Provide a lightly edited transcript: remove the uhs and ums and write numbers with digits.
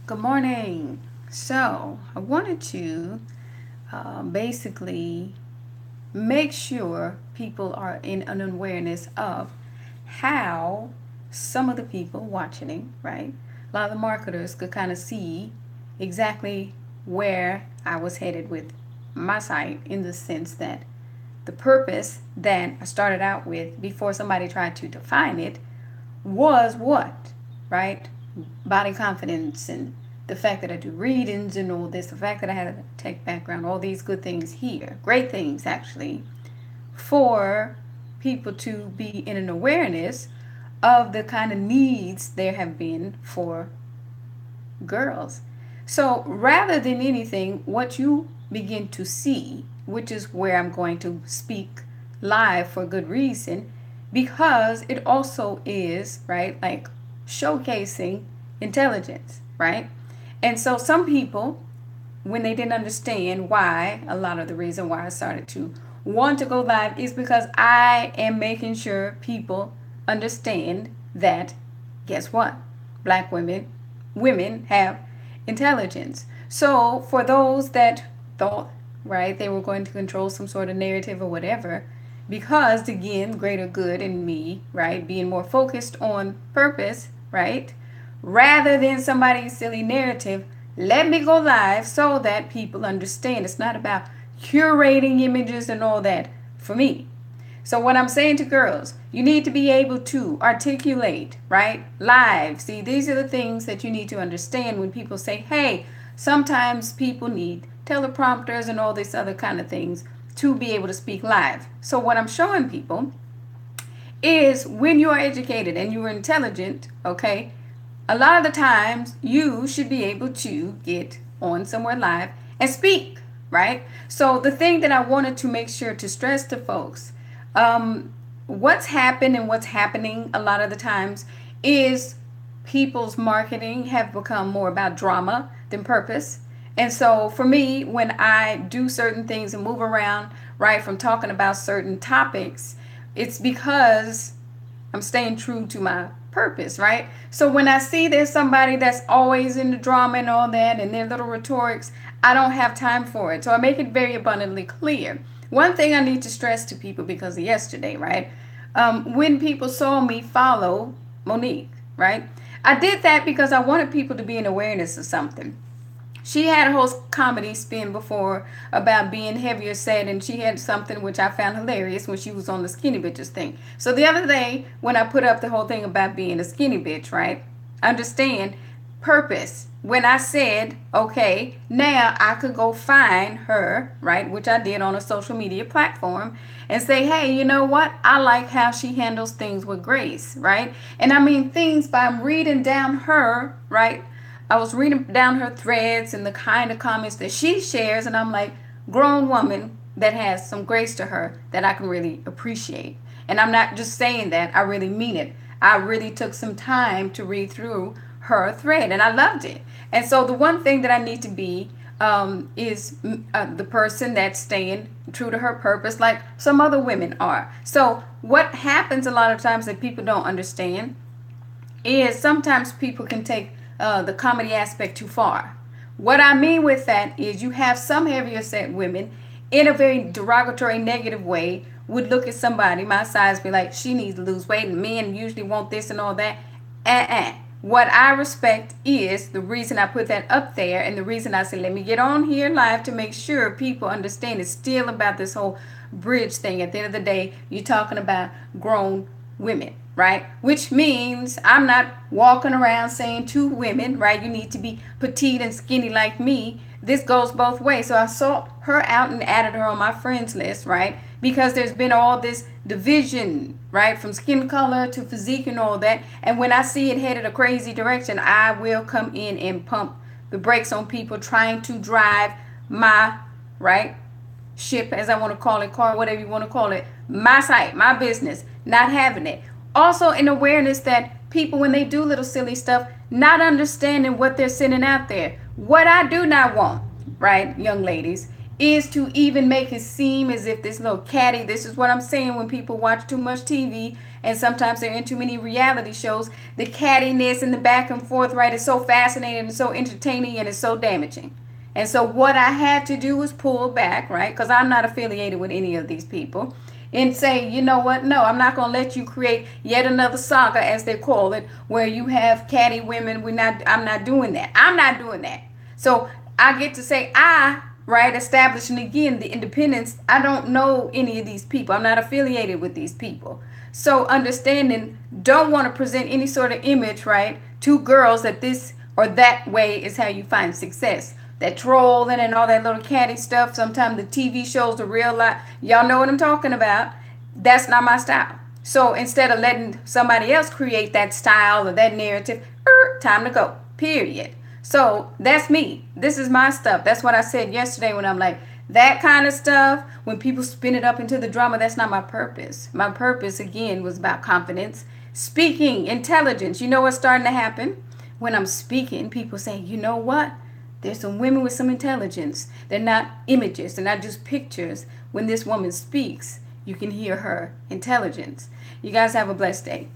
Good morning. So, I wanted to basically make sure people are in an awareness of how some of the people watching it, right? A lot of the marketers could kind of see exactly where I was headed with my site in the sense that the purpose that I started out with before somebody tried to define it was what, right? Body confidence and the fact that I do readings and all this, the fact that I had a tech background, all these good things here, great things actually, for people to be in an awareness of the kind of needs there have been for girls. So rather than anything, what you begin to see, which is where I'm going to speak live for good reason, because it also is, right, like showcasing intelligence, right? And so some people, when they didn't understand why, a lot of the reason why I started to want to go live is because I am making sure people understand that, guess what? Black women have intelligence. So for those that thought, right, they were going to control some sort of narrative or whatever, because again, greater good in me, right, being more focused on purpose, right, rather than somebody's silly narrative, let me go live so that people understand. It's not about curating images and all that for me. So what I'm saying to girls, you need to be able to articulate, right? Live. See, these are the things that you need to understand when people say, hey, sometimes people need teleprompters and all these other kind of things to be able to speak live. So what I'm showing people is when you are educated and you are intelligent, okay, a lot of the times you should be able to get on somewhere live and speak, right? So the thing that I wanted to make sure to stress to folks, what's happened and what's happening a lot of the times is people's marketing have become more about drama than purpose. And so for me, when I do certain things and move around, right, from talking about certain topics, it's because I'm staying true to my purpose, right? So when I see there's somebody that's always in the drama and all that and their little rhetorics, I don't have time for it. So I make it very abundantly clear. One thing I need to stress to people because of yesterday, right? When people saw me follow Monique, right? I did that because I wanted people to be in awareness of something. She had a whole comedy spin before about being heavier set, and she had something which I found hilarious when she was on the skinny bitches thing. So the other day, when I put up the whole thing about being a skinny bitch, right? Understand purpose. When I said, okay, now I could go find her, right, which I did on a social media platform, and say, hey, you know what? I like how she handles things with grace, right? And I mean things by reading down her, right? I was reading down her threads and the kind of comments that she shares, and I'm like, grown woman that has some grace to her that I can really appreciate. And I'm not just saying that, I really mean it. I really took some time to read through her thread, and I loved it. And so the one thing that I need to be is the person that's staying true to her purpose, like some other women are. So what happens a lot of times that people don't understand is sometimes people can take the comedy aspect too far. What I mean with that is you have some heavier set women in a very derogatory, negative way would look at somebody my size, be like, she needs to lose weight, and men usually want this and all that. What I respect is the reason I put that up there, and the reason I said, let me get on here live to make sure people understand it's still about this whole bridge thing. At the end of the day, you're talking about grown women, right? Which means I'm not walking around saying to women, right, you need to be petite and skinny like me. This goes both ways. So I sought her out and added her on my friends list, right? Because there's been all this division, right, from skin color to physique and all that. And when I see it headed a crazy direction, I will come in and pump the brakes on people trying to drive my, right, ship, as I want to call it, car, whatever you want to call it, my site, my business, not having it. Also, an awareness that people, when they do little silly stuff, not understanding what they're sending out there. What I do not want, right, young ladies, is to even make it seem as if this little catty, this is what I'm saying when people watch too much TV and sometimes they're in too many reality shows, the cattiness and the back and forth, right, is so fascinating and so entertaining and it's so damaging. And so what I had to do was pull back, right, because I'm not affiliated with any of these people, and say, you know what, no, I'm not going to let you create yet another saga, as they call it, where you have catty women. I'm not doing that. I'm not doing that. So I get to say, right, establishing again the independence. I don't know any of these people. I'm not affiliated with these people. So understanding, don't want to present any sort of image, right, to girls that this or that way is how you find success. That trolling and all that little catty stuff. Sometimes the TV shows, the real life. Y'all know what I'm talking about. That's not my style. So instead of letting somebody else create that style or that narrative, time to go. Period. So that's me. This is my stuff. That's what I said yesterday when I'm like, that kind of stuff, when people spin it up into the drama, that's not my purpose. My purpose, again, was about confidence, speaking, intelligence. You know what's starting to happen? When I'm speaking, people say, you know what? There's some women with some intelligence. They're not images. They're not just pictures. When this woman speaks, you can hear her intelligence. You guys have a blessed day.